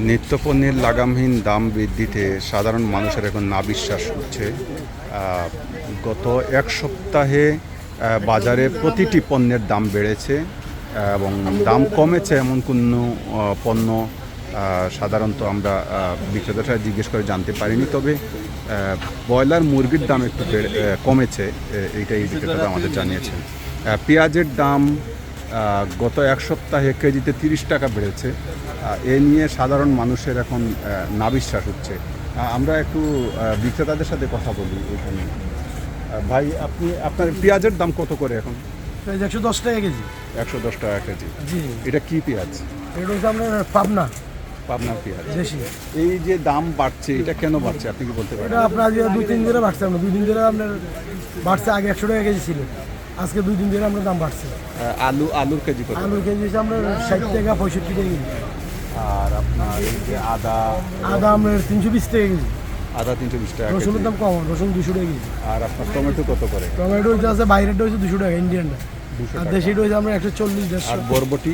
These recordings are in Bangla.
নিত্যপণ্যের লাগামহীন দাম বৃদ্ধিতে সাধারণ মানুষের এখন নাবিশ্বাস উঠছে। গত এক সপ্তাহে বাজারে প্রতিটি পণ্যের দাম বেড়েছে এবং দাম কমেছে এমন কোনো পণ্য সাধারণত আমরা বিক্রেতারা জিজ্ঞেস করে জানতে পারিনি। তবে ব্রয়লার মুরগির দাম একটু কমেছে, এইটাই বিক্রেতারা আমাদের জানিয়েছেন। পেঁয়াজের দাম গত এক সপ্তাহে কেজিতে 30 টাকা বেড়েছে। এ নিয়ে সাধারণ মানুষের এখন নাবিশ্বাস হচ্ছে। আমরা একটু বিক্রেতাদের সাথে কথা বলি এখানে। ভাই, আপনার পেঁয়াজের দাম কত করে এখন? 110 টাকা কেজি। 110 টাকা কেজি। জি। এটা কি পেঁয়াজ? এটা হচ্ছে আপনার পাবনার পেঁয়াজ। দেশি। এই যে দাম বাড়ছে, এটা কেন বাড়ছে আপনি কি বলতে পারেন? এটা আপনার আজকে 2-3 দিনে বাড়ছে, আমরা 2 দিন ধরে আপনার বাড়ছে। আগে 100 টাকা কেজি ছিল, আজকে 2 দিন ধরে আপনার দাম বাড়ছে। আলুর কেজি কত? আলুর কেজি হচ্ছে আপনার 60 টাকা 65 টাকা কেজি। আর আপনার এই যে আদা আপনার 320 টাকা কেজি। আদা 320 টাকা কেজি। রসুনের দাম কম, রসুন 200 টাকা কেজি। আর আপনার টমেটো কত করে? টমেটো হচ্ছে আছে বাইরেরটা হচ্ছে 200 টাকা, ইন্ডিয়ানটা। 200 আর টাকা। দেশিটা হচ্ছে আমরা 140-150। আর বরবটি?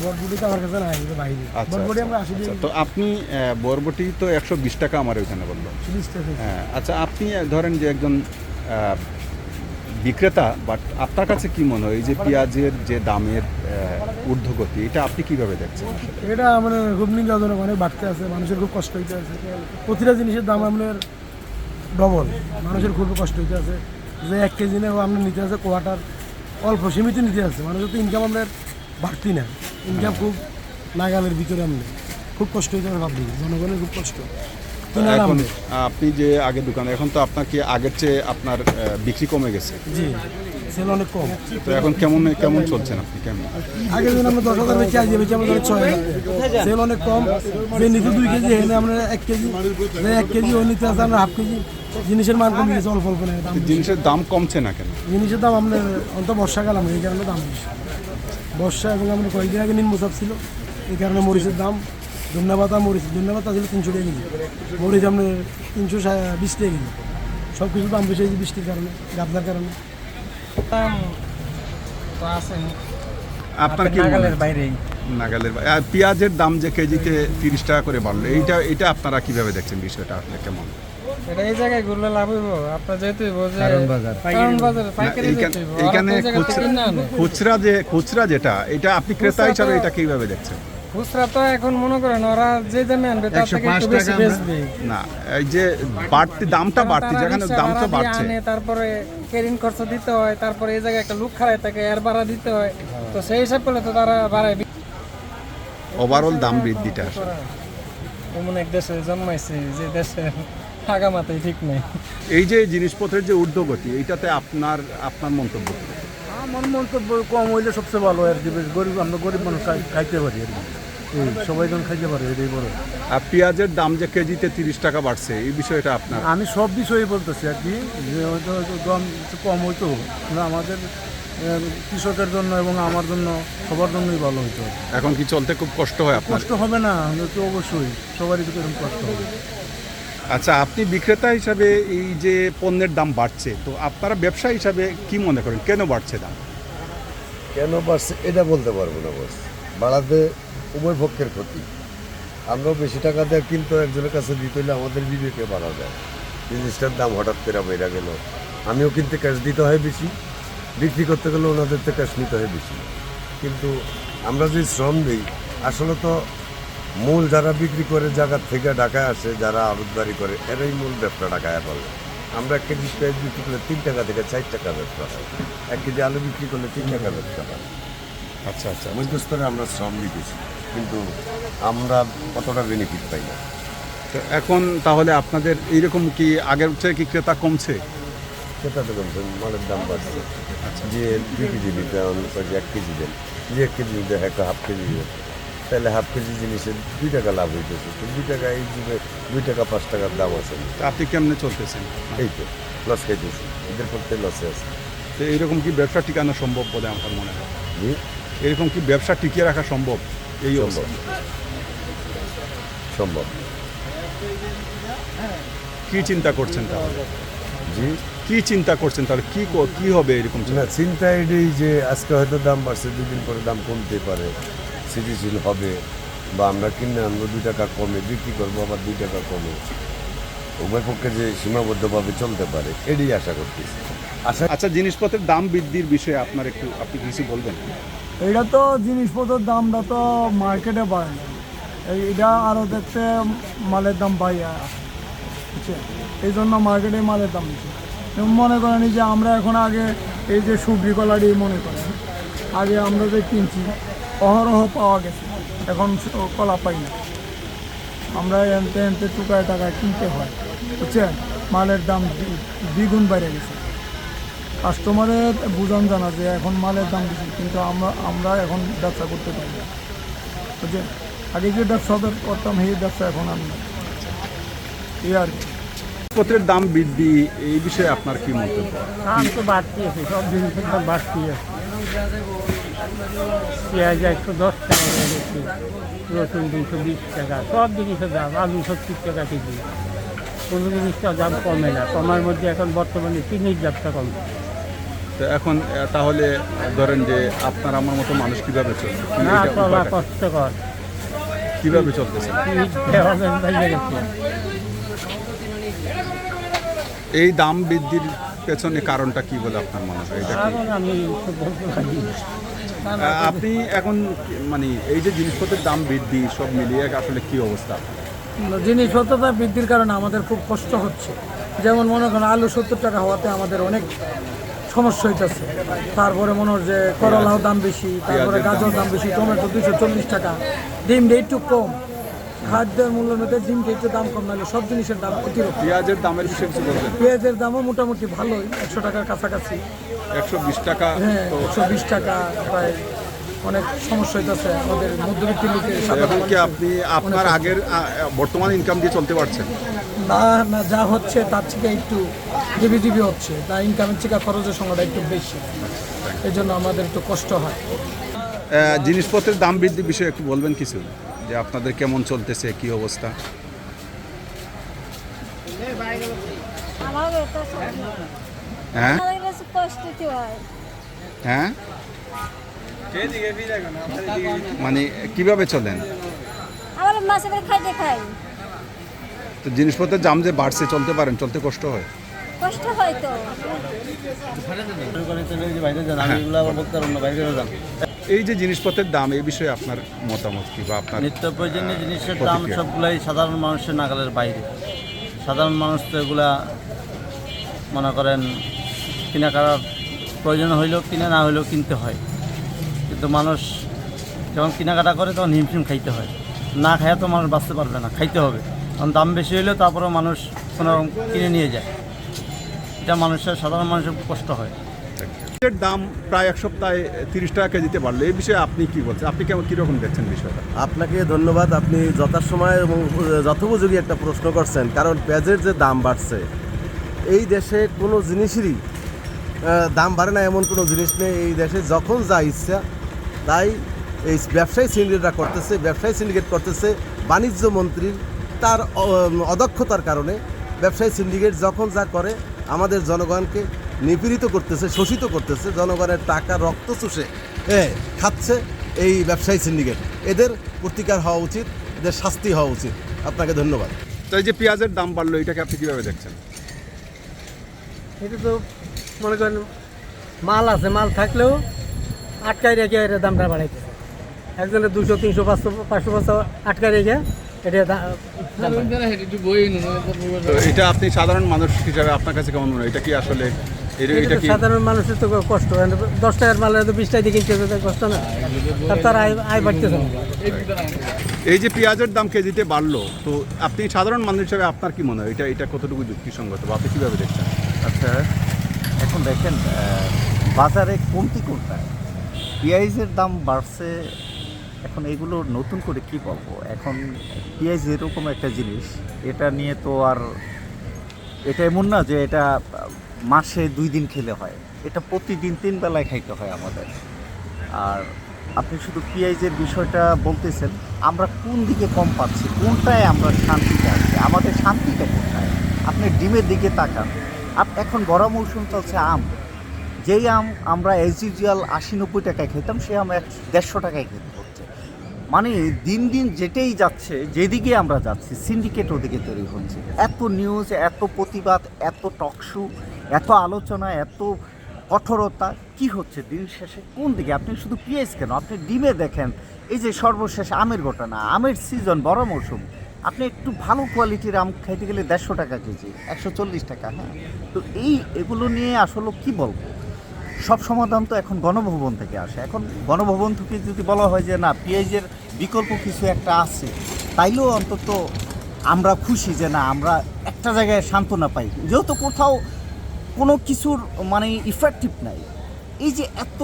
বরবটি তো আমার কাছে নাই, বাইরে। আচ্ছা, বরবটি আমরা 80 আচ্ছা। টাকা। তো আপনি বরবটি তো 120 টাকা আমার ওইখানে বললো। 40 টাকা। হ্যাঁ, আচ্ছা। আপনি ধরেন যে একজন বিক্রেতা, বাট আপনার কাছে কি মনে হয় এই যে পেঁয়াজের যে দামের ঊর্ধ্বগতি, এটা আপনি কিভাবে দেখছেন? এটা মানে খুব নিন্দাজনক, অনেক বাড়তে আছে, মানুষের খুব কষ্ট হইতে আছে। প্রতিটা জিনিসের দাম আপনার ডবল, মানুষের খুব কষ্ট হইতে আছে। যে 1 কেজি নেও আপনার নিতে আছে কোয়াটার, অল্প সীমিত নিতে আছে। মানুষের তো ইনকাম আপনার বাড়তি না, ইনকাম খুব নাগালের ভিতরে। আপনি খুব কষ্ট হইতে হবে, ভাবছি জনগণের খুব কষ্ট। এখন আপনি যে আগে দোকানে, এখন তো আপনার কি আগের চেয়ে আপনার বিক্রি কমে গেছে? জি, সেল অনেক কম। তো এখন কেমন চলছেন আপনি? কেমন? আগে যখন আমরা 10,000 বেচি, আজ বেচি আমরা 6,000। সেল অনেক কম। যে নিতে 2 কেজি, এখানে আমরা 1 কেজি, যে 1 কেজি ও নিতে আছে আমরা হাফ কেজি। জিনিসের মান কমে গেছে অল্প অল্প। জিনিসের দাম কমছে না কেন? জিনিসের দাম আপনার অন্ত বর্ষাকাল, আমরা এই কারণে দাম বেশি। বর্ষা এবং আমরা কয়েকদিন আগে নিম্নচাপ ছিল, এই কারণে মরিচের দাম, ধন্যবাদ ছিল 300 টাকা কেজি, মরিচ আপনার 320 টাকা কেজি। সব কিছু দাম বেশি হয়েছে বৃষ্টির কারণে, গাবলার কারণে। আপনার কি নাগালের বাইরে? আর পেঁয়াজের দাম যে কেজিতে 30 টাকা করে বাড়লো, এইটা আপনারা কিভাবে দেখছেন? বিষয়টা আসলে কেমন? এটা এই জায়গায় ঘুরলে লাভ হইব, আপনার যেহেতু এইখানে খুচরা যেটা, এটা আপনি ক্রেতা হিসাবে এটা কিভাবে দেখছেন? খুচরা তো এখন মনে করেন ওরা যে দামে আনবে তার থেকে একটু বেশি বেচবে না, এই যে দামটা বাড়তি, যেখানে দাম তো বাড়ছে, তারপরে কেরিং খরচ দিতে হয়, তারপরে এই জায়গায় একটা লোক খাড়াই থাকে, এর ভাড়া দিতে হয়। তো সেই হিসাব করলে তো তারা বাড়ায়। ওভারঅল দাম বৃদ্ধিটা আসলে এমন এক দেশে জন্মাইছে যে দেশে আগামাতাই ঠিক নেই। এই যে জিনিসপত্রের যে ঊর্ধ্বগতি, এইটাতে আপনার মন্তব্য কি? আমার মন্তব্য কম হইলে সবচেয়ে ভালো আর কি। আমরা গরিব মানুষ খাইতে পারি আর কি, সবাই যখন খাইতে পারে, এটাই বড়। আর পেঁয়াজের দাম যে কেজিতে 30 টাকা বাড়ছে, এই বিষয়টা আপনার? আমি সব বিষয়ে বলতেছি আর কি, যে হয়তো দাম কম হইতো না আমাদের কৃষকের জন্য এবং আমার জন্য, সবার জন্যই ভালো হইতো। এখন কি চলতে খুব কষ্ট হয় আপনার? কষ্ট হবে না তো অবশ্যই, সবারই তো এরকম কষ্ট হবে। আচ্ছা, আপনি বিক্রেতা হিসাবে এই যে পণ্যের দাম বাড়ছে, তো আপনারা ব্যবসা হিসাবে কি মনে করেন, কেন বাড়ছে দাম? কেন বাড়ছে এটা বলতে পারবো না। বস বাড়াতে উভয় পক্ষের ক্ষতি। আমরাও বেশি টাকা দেয়, কিন্তু একজনের কাছে দিতে হলে আমাদের বিবেকে বাড়া যায়। জিনিসটার দাম হঠাৎ করে বেড়ে গেল, আমিও কিনতে ক্যাশ দিতে হয় বেশি, বিক্রি করতে গেলে ওনাদের থেকে ক্যাশ নিতে হয় বেশি। কিন্তু আমরা যে শ্রম দিই, আসলে তো মূল যারা বিক্রি করে জায়গার থেকে ঢাকায় আসে, যারা আড়তদারি করে, এরাই মূল ব্যবসা ঢাকায় বলে। আমরা 1 কেজি পেঁয়াজ বিক্রি করলে 3 টাকা থেকে 4 টাকা ব্যবসা হয়, 1 কেজি আলু বিক্রি করলে 3 টাকা ব্যবসা হয়। আচ্ছা, আচ্ছা। মধ্যস্তরে আমরা শ্রম দিতেছি, কিন্তু আমরা কতটা বেনিফিট পাই না। তো এখন তাহলে আপনাদের এইরকম কি আগের চেয়ে কি ক্রেতা কমছে? সেটা তো বলছেন, মালের দাম বাড়ছে। আচ্ছা। যে 2 কেজি নিতে 1 কেজি দেন, যে 1 কেজি নিতে একটা হাফ কেজি দেন, তাহলে হাফ কেজি জিনিসের 2 টাকা লাভ হইতেছে। তো 2 টাকা এই যুগে 2 টাকা 5 টাকার দাম আছে। তো আপনি কেমনে চলতেছেন? এই তো লস খাইতেছি, এদের করতে লসে আছে। তো এইরকম কি ব্যবসা টিকানো সম্ভব বলে আমার মনে হয়? জি, এরকম কি ব্যবসা টিকিয়ে রাখা সম্ভব এই সম্ভব, সম্ভব। কি চিন্তা করছেন তাহলে? জি, কি চিন্তা করছেন তাহলে? কি হবে এরকম? না, চিন্তা এটাই যে আজকে হয়তো দাম বাড়ছে, 2 দিন পরে দাম কমতে পারে, স্থিতিশীল হবে, বা আমরা কিনে আনবো 2 টাকা কমে বিক্রি করবো আবার 2 টাকা কমে, উভয় পক্ষে যে সীমাবদ্ধভাবে চলতে পারে এটাই আশা করতেছি। আচ্ছা, জিনিসপত্রের দাম বৃদ্ধির বিষয়ে আপনি কিছু বলবেন? এটা তো জিনিসপত্রের দামটা তো মার্কেটে বাড়ে না, এটা আরও দেখতে মালের দাম বাইরে বুঝছেন, এই জন্য মার্কেটে মালের দাম বেশি। যেমন মনে করেন যে আমরা এখন আগে এই যে সুবরি কলাটি মনে করেন আগে আমরা যে কিনছি অহরহ পাওয়া গেছে, এখন কলা পাই না, আমরা এনতে টুকায় টাকায় কিনতে হয় বুঝছেন, মালের দাম দ্বিগুণ বেড়ে গেছে। কাস্টমারের বুঝান জানা যে এখন মালের দাম বেশি, কিন্তু আমরা এখন ব্যবসা করতে পারি না বুঝছেন, আগে যে ব্যবসা করতাম সেই ব্যবসা এখন আর না, এই আর কি। জিনিসপত্রের দাম বৃদ্ধি এই বিষয়ে আপনার কি মন্তব্য? দাম তো বাড়তি আছে, সব জিনিসের দাম বাড়তি আছে। পেঁয়াজ 110 টাকা হয়ে গেছে, রসুন 220 টাকা, সব জিনিসের দাম, আলু 70 টাকা কেজি, কোনো জিনিসটার দাম কমে না। কমার মধ্যে এখন বর্তমানে চিনির দামটা কম। তো এখন তাহলে ধরেন যে আপনার আমার মতো মানুষ কিভাবে চলবে? না চলা কষ্টকর, কিভাবে চলতেছে? হবে বাইরে গেছে। এই দাম বৃদ্ধির পেছনে কারণটা কি বলে আপনার মনে হয়? এটা কি এখন আমি তো বলতে পারি না। আপনি এখন মানে এই যে জিনিসপত্রের দাম বৃদ্ধি সব মিলিয়ে আসলে কি অবস্থা? জিনিসপত্রটা বৃদ্ধির কারণে আমাদের খুব কষ্ট হচ্ছে। যেমন মনে করেন আলু 70 টাকা হওয়াতে আমাদের অনেক সমস্যা হইতেছে। তারপরে মনে হয় যে করলাও দাম বেশি, তারপরে গাজর দাম বেশি, টমেটো 240 টাকা, ডিমটা একটু কম, খাদ্যের মূল্যের মধ্যে ডিমটা একটু দাম কম, নাহলে সব জিনিসের দাম অতিরিক্ত। পেঁয়াজের দামের বিষয়ে কিছু বলবেন? পেঁয়াজের দামও মোটামুটি ভালোই, 100 টাকার কাছাকাছি। 120 টাকা। হ্যাঁ, তো 120 টাকা প্রায়। অনেক সমস্যা হইতেছে আমাদের মধ্যবিত্ত লোকের। এখন কি আপনি আপনার আগের বর্তমান ইনকাম দিয়ে চলতে পারছেন? না না, যা হচ্ছে তার থেকে একটু জিবি হচ্ছে, তা ইনকামের থেকে খরচের সংখ্যাটা একটু বেশি, এই জন্য আমাদের একটু কষ্ট হয়। জিনিসপত্রের দাম বৃদ্ধির বিষয়ে একটু বলবেন কিছু, যে আপনাদের কেমন চলতেছে, কি অবস্থা? আমাদের তো হ্যাঁ আমাদের কাছে কষ্ট কি হয়, হ্যাঁ, মানে কিভাবে চলেন? আমরা মাসে করে খাইতে খাই, তো জিনিসপত্রের দাম যে বাড়ছে, চলতে পারেন? চলতে কষ্ট হয়? কষ্ট হয় তো। হ্যাঁ। এই যে জিনিসপত্রের দাম, এই বিষয়ে আপনার মতামত কি, বা আপনার নিত্য প্রয়োজনীয় জিনিসের দাম প্রতিক্রিয়া? সবগুলাই সাধারণ মানুষের নাগালের বাইরে। সাধারণ মানুষ তো এগুলা মনে করেন কেনাকাটার প্রয়োজন হইলেও কিনে, না হইলেও কিনতে হয়। কিন্তু মানুষ যখন কেনাকাটা করে তখন হিমশিম খাইতে হয়, না খাইয়া তো মানুষ বাঁচতে পারবে না, খাইতে হবে। কারণ দাম বেশি হইলেও তারপরেও মানুষ কোনোরকম কিনে নিয়ে যায়, এটা সাধারণ মানুষের খুব কষ্ট হয়। এর দাম প্রায় এক সপ্তাহে 30 টাকা কেজিতে বাড়লো, এই বিষয়ে আপনি কি বলছেন? আপনি কীরকম দেখছেন বিষয়টা? আপনাকে ধন্যবাদ, আপনি যথাসময় এবং যথোপযোগী একটা প্রশ্ন করছেন। কারণ পেঁয়াজের যে দাম বাড়ছে, এই দেশে কোনো জিনিসেরই দাম বাড়ে না এমন কোনো জিনিস নেই। এই দেশে যখন যা ইচ্ছা তাই এই ব্যবসায়ী সিন্ডিকেট করতেছে বাণিজ্য মন্ত্রীর তার অদক্ষতার কারণে। ব্যবসায়ী সিন্ডিকেট যখন যা করে আমাদের জনগণকে নিপীড়িত করতেছে, শোষিত করতেছে, জনগণের টাকা রক্ত চুষে খাচ্ছে এই ব্যবসায়ী সিন্ডিকেট। এদের প্রতিকার হওয়া উচিত, এদের শাস্তি হওয়া উচিত। আপনাকে ধন্যবাদ। তো এই যে পেঁয়াজের দাম বাড়লো, এটাকে আপনি কীভাবে দেখছেন? এটা তো মনে করেন মাল আছে, মাল থাকলেও আটকায় রেখে এটা দামটা বাড়াইতেছে। একজনের 200, 300, 500 আটকায় রেখে এটা তো এটা আপনি সাধারণ মানুষ হিসাবে আপনার কাছে কেমন মনে হয়? এটা কি আসলে এটা কি সাধারণ মানুষের তো কষ্ট। 10 টাকার মাল 20 টাকা দিয়ে কিনতে কষ্ট না, তার আয় বাড়তেছে না। এই যে পেঁয়াজের দাম কেজিতে বাড়লো, তো আপনি সাধারণ মানুষ হিসাবে আপনার কি মনে হয় এটা কতটুকু যুক্তিসঙ্গত, বা আপনি কীভাবে দেখছেন? আচ্ছা, এখন দেখেন বাজারে কমতি কোনটায়? পেঁয়াজের দাম বাড়ছে। এখন এগুলো নতুন করে কি বলবো? এখন পেঁয়াজ এরকম একটা জিনিস, এটা নিয়ে তো আর এটা এমন না যে এটা মাসে 2 দিন খেলে হয়, এটা প্রতিদিন 3 বেলায় খাইতে হয় আমাদের। আর আপনি শুধু পেঁয়াজের বিষয়টা বলতেছেন, আমরা কোন দিকে কম পাচ্ছি, কোনটায় আমরা শান্তিতে আছি, আমাদের শান্তিটা কোনটায়? আপনি ডিমের দিকে তাকান। এখন গরম মৌসুম চলছে, আম, যেই আম আমরা এজ ইউজুয়াল 80-90 টাকায় খেতাম, সে আম 150 টাকায় খেতে হচ্ছে। মানে দিন দিন যেটাই যাচ্ছে, যেদিকে আমরা যাচ্ছি সিন্ডিকেট ওদিকে তৈরি হচ্ছে। এত নিউজ, এত প্রতিবাদ, এত টকশো, এত আলোচনা, এত কঠোরতা, কি হচ্ছে দিন শেষে কোন দিকে? আপনি শুধু পেঁয়াজ কেন, আপনি ডিমে দেখেন, এই যে সর্বশেষ আমের ঘটনা, আমের সিজন, বড় মৌসুম, আপনি একটু ভালো কোয়ালিটির আম খাইতে গেলে 150 টাকা কেজি, 140 টাকা। হ্যাঁ, তো এগুলো নিয়ে আসলে কি বলবো, সব সমাধান তো এখন গণভবন থেকে আসে। এখন গণভবন থেকে যদি বলা হয় যে না, পেঁয়াজের বিকল্প কিছু একটা আছে, তাইলেও অন্তত আমরা খুশি যে না, আমরা একটা জায়গায় সান্ত্বনা পাই, যেহেতু কোথাও কোনো কিছুর মানে ইফেক্টিভ নাই। এই যে এত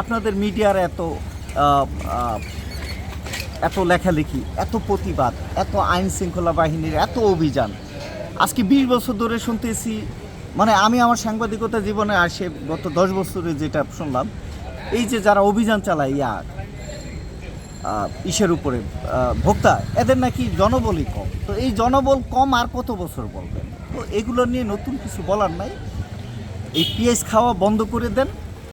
আপনাদের মিডিয়ার এত লেখালেখি, এত প্রতিবাদ, এত আইন শৃঙ্খলা বাহিনীর এত অভিযান, আজকে 20 বছর ধরে শুনতেছি। মানে আমি আমার সাংবাদিকতা জীবনে আসে গত 10 বছরে যেটা শুনলাম, এই যে যারা অভিযান চালায় ইসের উপরে ভোক্তা, এদের নাকি জনবলই কম। তো এই জনবল কম আর কত বছর বলবেন? তো এগুলো নিয়ে নতুন কিছু বলার নাই। এই পেঁয়াজ খাওয়া বন্ধ করে দেন,